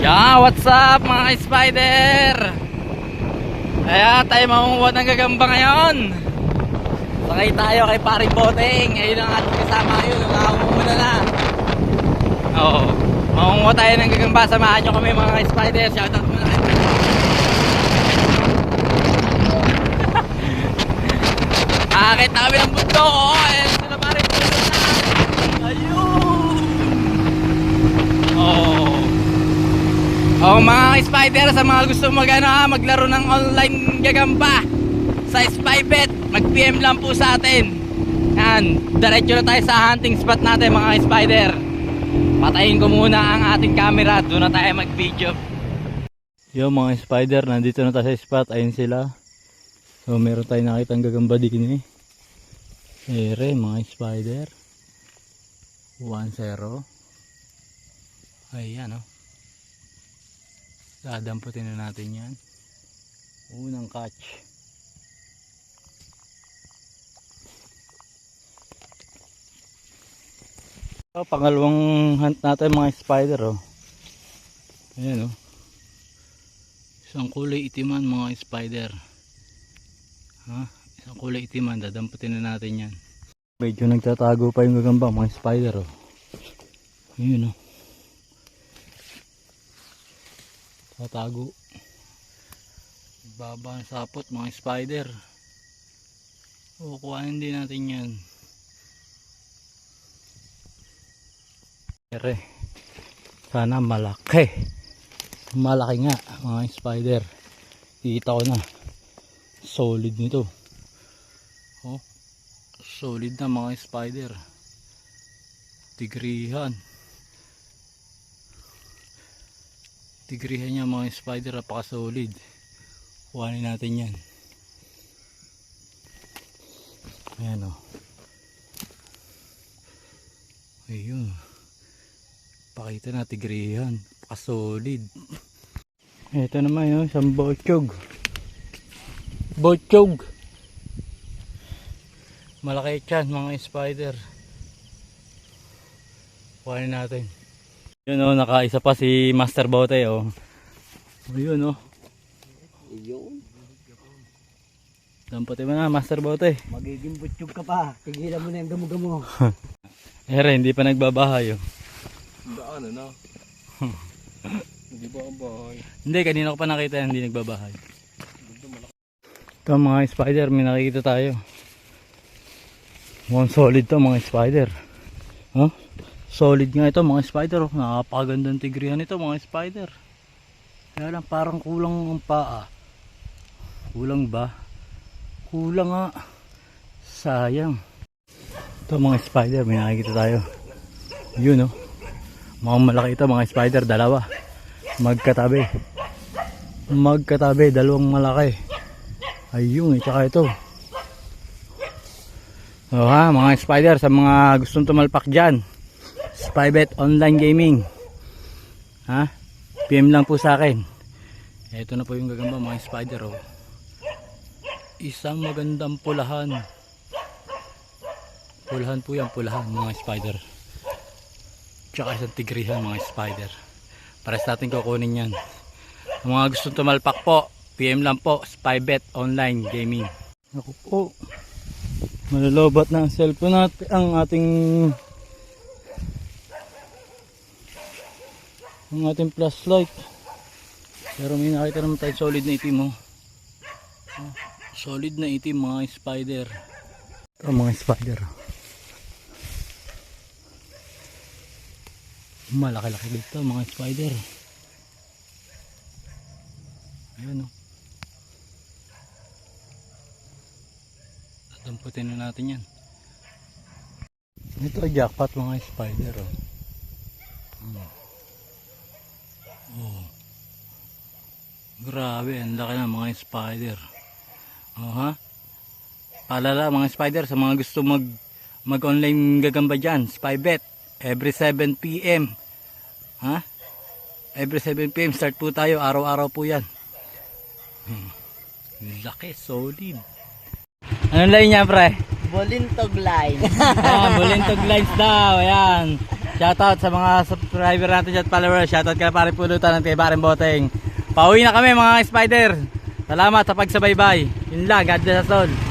Yeah, what's up mga spider? Kaya tayo mangunguha ng gagamba ngayon. Sakay tayo kay Paring Boteng. Ayun ang ating kasama yun. Nakakumuna na. Oo, mangunguha tayo ng gagamba. Samahan nyo kami mga spider. Shoutout muna kayo. Akit na kami ng bundok. Oo, ayan sila Paring Boteng na. Ayun. Oo. Oh, mga spider, sa mga gusto maglaro ng online gagamba sa Spybet, mag-PM lang po sa atin. Yan, diretso na tayo sa hunting spot natin mga spider. Patayin ko muna ang ating camera, doon na tayo mag-video. Yo mga spider, nandito na tayo sa spot, ayun sila. So meron tayong nakitang gagamba din eh. Ere mga spider. 1-0. Ayan oh. Dadamputin na natin yan. Unang catch. So, pangalawang hunt natin mga spider oh. Ayan oh. Isang kulay itiman mga spider. Ha? Isang kulay itiman. Dadamputin na natin yan. Medyo nagtatago pa yung gagamba mga spider oh. Ayan oh. Tatago. Baba ang sapot mga spider. Kukuhanin din natin yan. Ere. Sana malaki. Malaki nga mga spider. Kita ko na. Solid nito. Oh. Solid na mga spider. Tigrihan. Tigrihan niya mga spider, napaka solid. Kuhanin natin yan. Ayan o. Ayun. Pakita na tigrihan. Napaka solid. Ito naman yun, isang bochog. Bochog. Malaki yan mga spider. Kuhanin natin. Yun o, nakaisa pa si Master Bote o. Ayun o. Ayun. Damputin mo na Master Bote. Magiging butsyog ka pa. Tigilan mo na yung gamo-gamo. Ere, hindi pa nagbabahay o. Daan na. Hindi ba ang bahay? Hindi, kanina ko pa nakita hindi nagbabahay. Ito mga spider, may nakikita tayo. Mukhang solid to mga spider. Huh? Solid nga ito mga spider oh. Nakapagandang tigrihan ito mga spider. Kaya lang parang kulang ang paa. Kulang ba? Kulang nga. Sayang. Ito mga spider, may nakikita tayo. Yun oh. Mukhang malaki ito mga spider, dalawa. Magkatabi. Magkatabi, dalawang malaki. Ayun, tsaka ito. So ha, mga spider, sa mga gustong tumalpak dyan, Spybet online gaming. Ha? PM lang po sa akin. Ito na po yung gagamba mga spider oh. Isang magandang pulahan. Pulahan po yan, pulahan mga spider. Tsaka isang tigrihan mga spider. Pares natin kukunin yan. Ang mga gustong tumalpak po, PM lang po, Spybet online gaming. Ako po. Malalobat na ang cellphone natin, ang ating flashlight. Pero may nakita naman tayo solid na itim oh. Solid na itim mga spider. Ito mga spider. Malaki-laki dito mga spider. Ayan oh. Damputin na natin yan. Ito jackpot mga spider oh. Oh. Grabe, ang laki na mga spider. Oh ha. Paalala mga spider sa mga gusto mag-online gagamba diyan, Spybet every 7 PM. Ha? Every 7 PM start po tayo, araw-araw po 'yan. Laki, solid. Anong line niya, pre? Bolintog line. Bolintog lines daw, ayan. Shoutout sa mga subscriber natin at followers. Shoutout kay Paring Pulutan at kay Paring Boteng. Pauwi na kami mga spider. Salamat sa pagsabaybay. Yun lang, God bless us all.